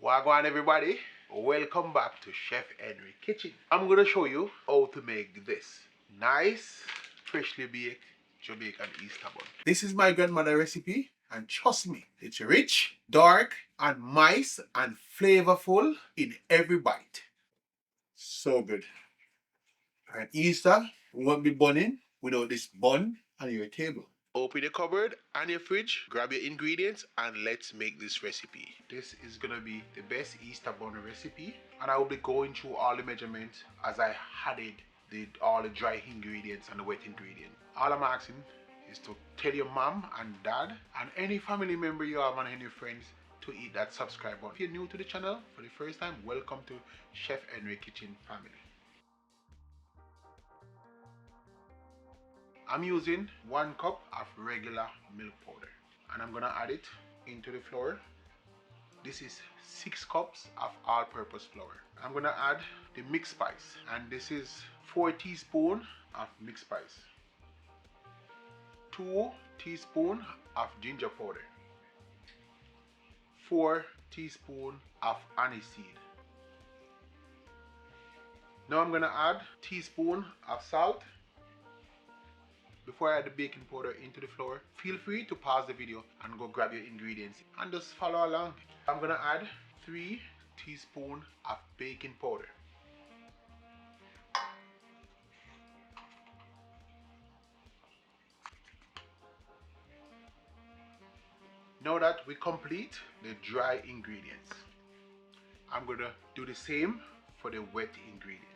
Wagwan everybody, welcome back to Chef Henry Kitchen. I'm gonna show you how to make this nice, freshly baked Jamaican Easter bun. This is my grandmother's recipe, and trust me, it's rich, dark, and moist and flavorful in every bite. So good. At Easter, we won't be bunning without this bun on your table. Open your cupboard and your fridge, grab your ingredients, and let's make this recipe. This is gonna be the best Easter bun recipe, and I will be going through all the measurements as I added all the dry ingredients and the wet ingredients. All I'm asking is to tell your mom and dad and any family member you have and any friends to hit that subscribe button. If you're new to the channel for the first time, welcome to Chef Henry Kitchen family. I'm using 1 cup of regular milk powder, and I'm gonna add it into the flour. This is 6 cups of all-purpose flour. I'm gonna add the mixed spice, and this is 4 teaspoons of mixed spice, 2 teaspoons of ginger powder, 4 teaspoons of aniseed. Now I'm gonna add a teaspoon of salt. Before I add the baking powder into the flour, feel free to pause the video and go grab your ingredients and just follow along. I'm gonna add 3 teaspoons of baking powder. Now that we complete the dry ingredients, I'm gonna do the same for the wet ingredients.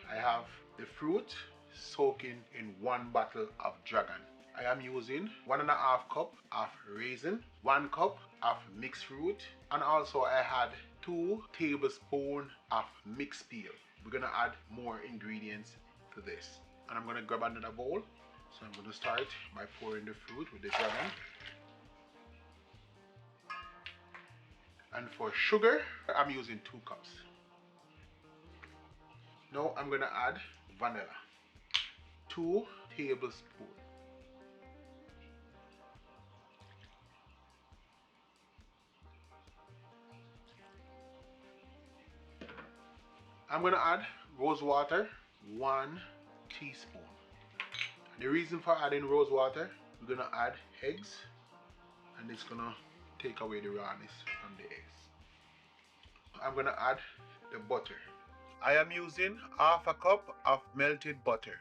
I have the fruit soaking in 1 bottle of dragon. I am using 1.5 cup of raisin, 1 cup of mixed fruit, and also I had 2 tablespoons of mixed peel. We're gonna add more ingredients to this. And I'm gonna grab another bowl. So I'm gonna start by pouring the fruit with the dragon. And for sugar, I'm using 2 cups. Now I'm gonna add vanilla, 2 tablespoons. I'm gonna add rose water, 1 teaspoon. And the reason for adding rose water, we're gonna add eggs, and it's gonna take away the rawness from the eggs. I'm gonna add the butter. I am using 1/2 cup of melted butter.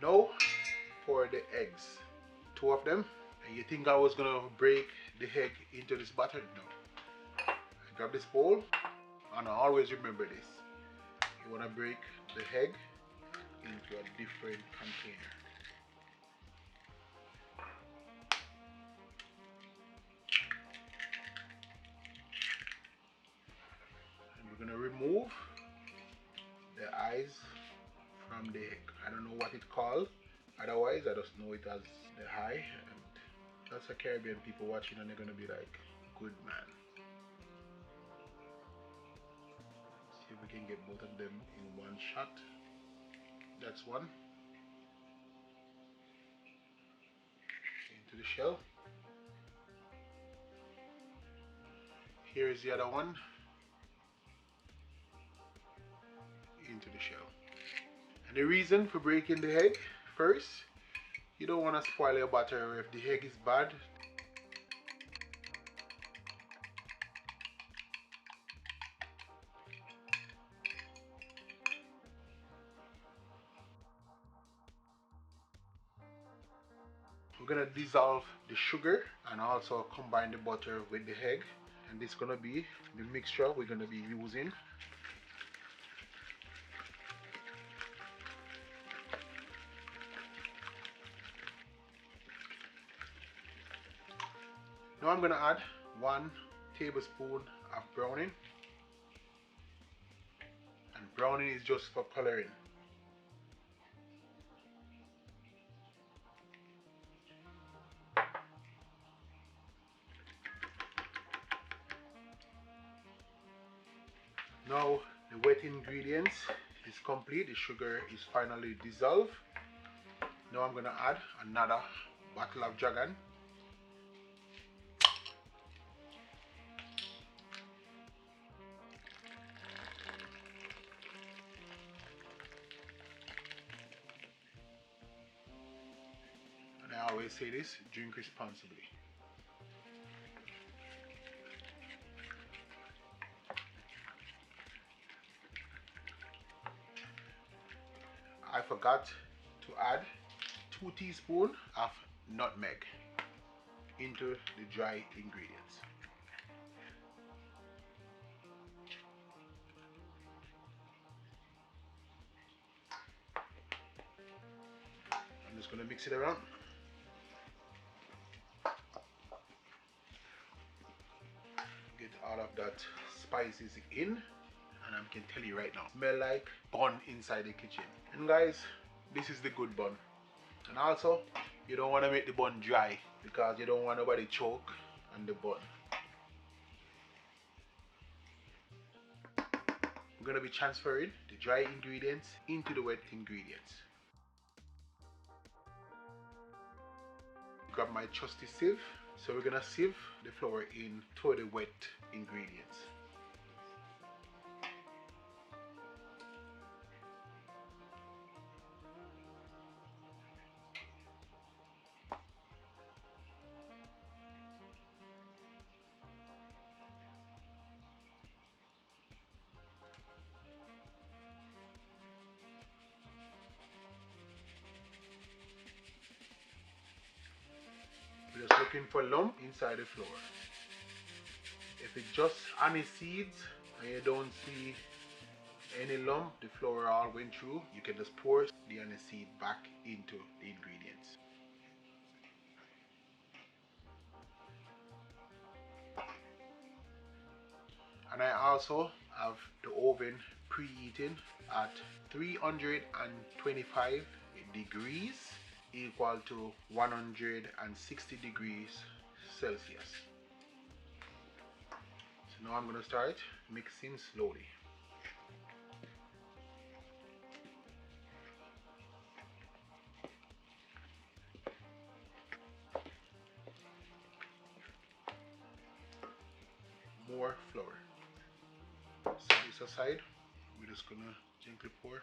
Now for the eggs, 2 of them. And you think I was gonna break the egg into this butter? No. I grab this bowl, and I always remember this. You wanna break the egg into a different container. And we're gonna remove the eyes from the egg. I don't know what it's called, otherwise I just know it as the eye, and that's a Caribbean people watching and they're gonna be like, good man. See if we can get both of them in 1 shot. That's one. Into the shell. Here is the other one. Into the shell. And the reason for breaking the egg, first, you don't want to spoil your butter. If the egg is bad, we're gonna dissolve the sugar and also combine the butter with the egg, and this is gonna be the mixture we're gonna be using. Now I'm gonna add 1 tablespoon of browning, and browning is just for coloring. Now the wet ingredients is complete. The sugar is finally dissolved. Now I'm gonna add another bottle of dragon. always say this, drink responsibly. I forgot to add 2 teaspoons of nutmeg into the dry ingredients. I'm just going to mix it around. Get all of that spices in, and I can tell you right now, smell like bun inside the kitchen. And guys, this is the good bun. And also, you don't want to make the bun dry because you don't want nobody choke on the bun. I'm going to be transferring the dry ingredients into the wet ingredients. Grab my trusty sieve. So we're going to sieve the flour into the wet ingredients. We're just looking for lump inside the flour. If it's just honey seeds and you don't see any lump, the flour all went through, you can just pour the honey seed back into the ingredients. And I also have the oven preheating at 325 degrees equal to 160 degrees Celsius. So now I'm going to start mixing slowly. More flour. Set this aside. We're just going to gently pour.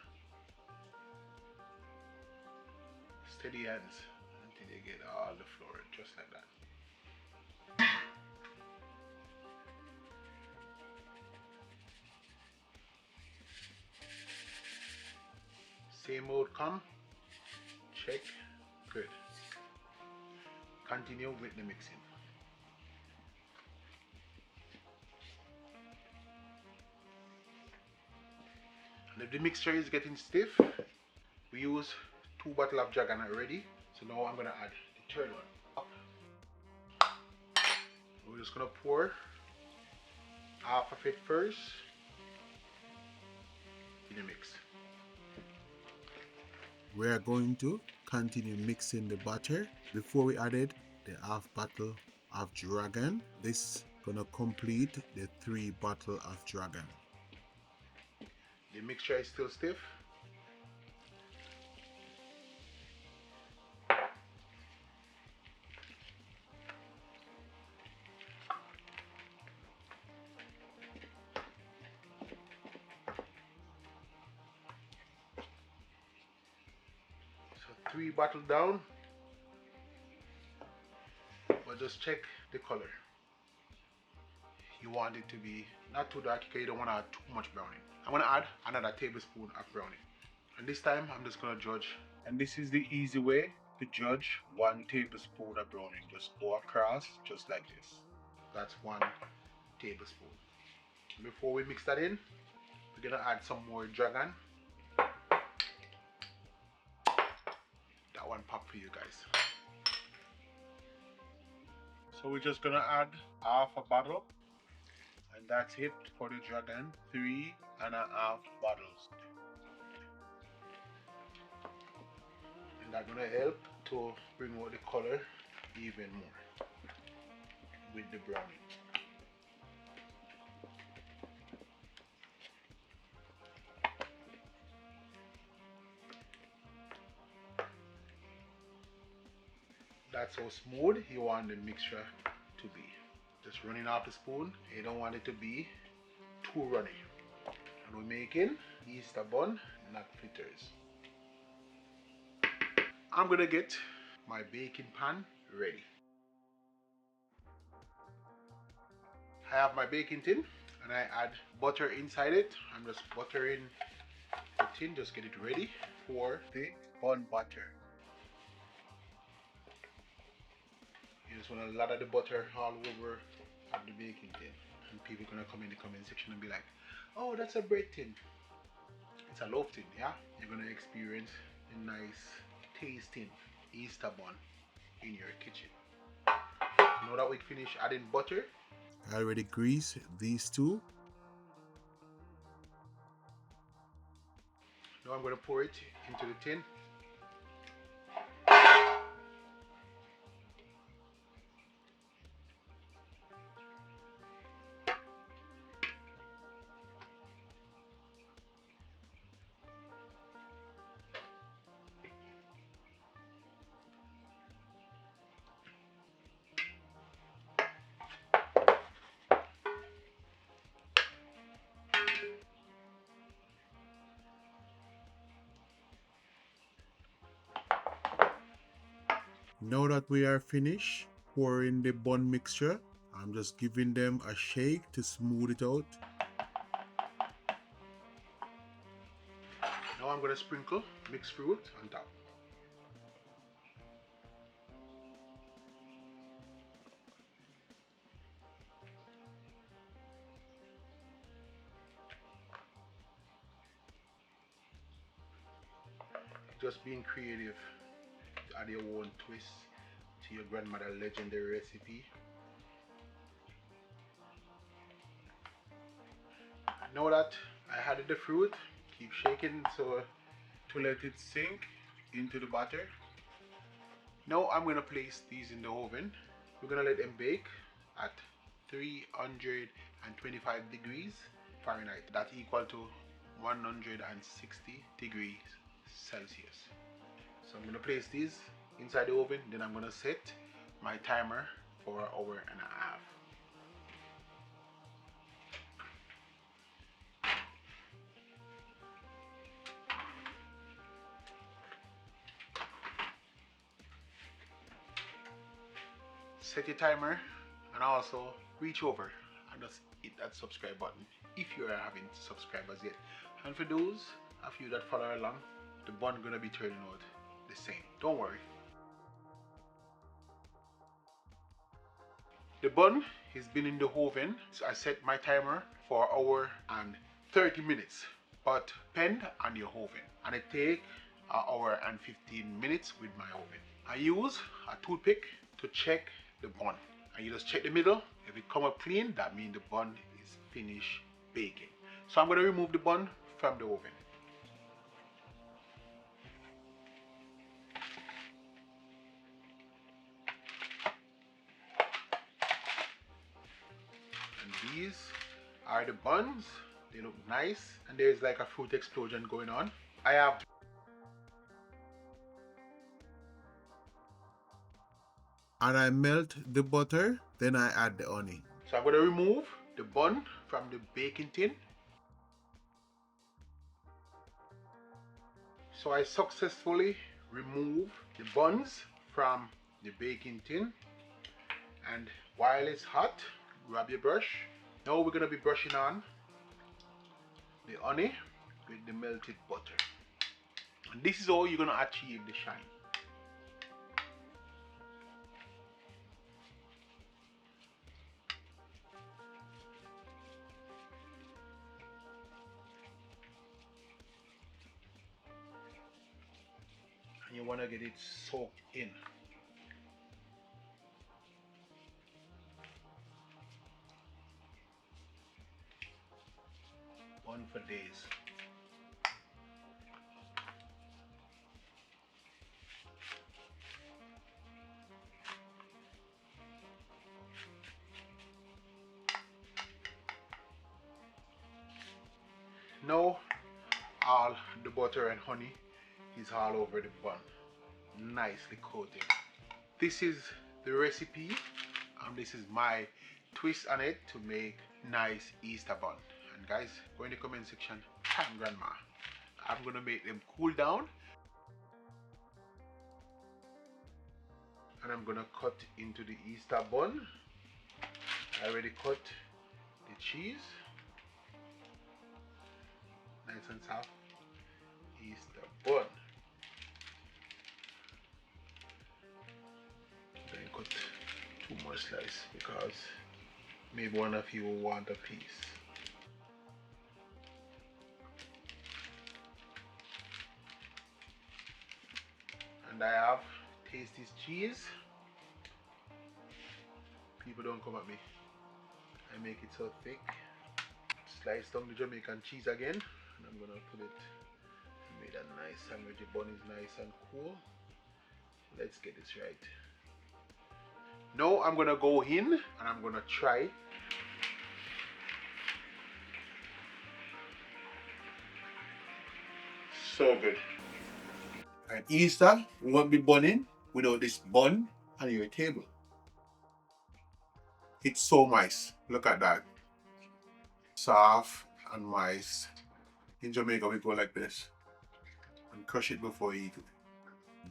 Steady hands until you get all the flour, just like that. Same outcome. Check. Good. Continue with the mixing. And if the mixture is getting stiff, we use 2 bottles of Dragon already. So now I'm going to add the third one up. We're just going to pour half of it first in the mix. We are going to continue mixing the batter. Before we added the half bottle of Dragon, this is going to complete the 3 bottles of Dragon. The mixture is still stiff. So 3 bottles down, but just check the color. You want it to be not too dark because you don't want to add too much browning. I'm going to add another tablespoon of browning. And this time I'm just going to judge. And this is the easy way to judge 1 tablespoon of browning. Just go across just like this. That's 1 tablespoon. Before we mix that in, we're going to add some more Dragon. That one pop for you guys. So we're just going to add half a bottle. And that's it for the Dragon. 3.5 bottles. And that's gonna help to bring out the color even more with the browning. That's how smooth you want the mixture to be. Just running off the spoon. You don't want it to be too runny. And we're making Easter bun, not fritters. I'm gonna get my baking pan ready. I have my baking tin and I add butter inside it. I'm just buttering the tin, just get it ready for the bun batter. You just want a lot of the butter all over the baking tin. And people gonna come in the comment section and be like, oh, that's a bread tin. It's a loaf tin, yeah? You're gonna experience a nice tasting Easter bun in your kitchen. Now that we finish adding butter, I already greased these two. Now I'm going to pour it into the tin. Now that we are finished pouring the bun mixture, I'm just giving them a shake to smooth it out. Now I'm going to sprinkle mixed fruit on top. Just being creative to add your own twist to your grandmother's legendary recipe. Now that I added the fruit, keep shaking so to let it sink into the batter. Now I'm going to place these in the oven. We're going to let them bake at 325 degrees Fahrenheit. That's equal to 160 degrees Celsius. So I'm going to place these inside the oven, then I'm going to set my timer for an hour and a half. Set your timer and also reach over and just hit that subscribe button if you haven't subscribed as yet. And for those of you that follow along, the bun gonna be turning out the same. Don't worry. The bun has been in the oven, so I set my timer for an hour and 30 minutes, but depend on your oven, and it take an hour and 15 minutes with my oven. I use a toothpick to check the bun, and you just check the middle. If it come up clean, that means the bun is finished baking. So I'm going to remove the bun from the oven. And these are the buns. They look nice, and there's like a fruit explosion going on. I have and I melt the butter, then I add the honey. So I'm going to remove the bun from the baking tin. So I successfully remove the buns from the baking tin, and while it's hot, grab your brush. Now we're going to be brushing on the honey with the melted butter, and this is how you're going to achieve the shine. And you want to get it soaked in. Bun for days. Now all the butter and honey is all over the bun, nicely coated. This is the recipe, and this is my twist on it to make nice Easter bun. And guys, go in the comment section, thank grandma. I'm gonna make them cool down and I'm gonna cut into the Easter bun. I already cut the cheese, nice and soft. Easter bun. Then cut two more slices because maybe one of you will want a piece. And I have Tasty's cheese. People don't come at me. I make it so thick. Slice down the Jamaican cheese again, and I'm gonna put it. Made a nice sandwich. The bun is nice and cool. Let's get this right. Now I'm gonna go in and I'm gonna try. So good. At Easter, we won't be bunning without this bun on your table. It's so nice. Look at that. Soft and moist. In Jamaica, we go like this and crush it before you eat it.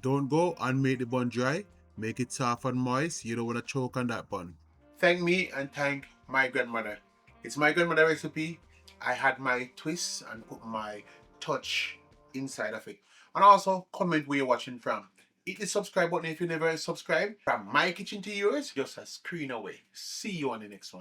Don't go and make the bun dry. Make it soft and moist. You don't want to choke on that bun. Thank me and thank my grandmother. It's my grandmother recipe. I had my twists and put my touch inside of it. And also comment where you're watching from. Hit the subscribe button if you never subscribed. From my kitchen to yours, just a screen away. See you on the next one.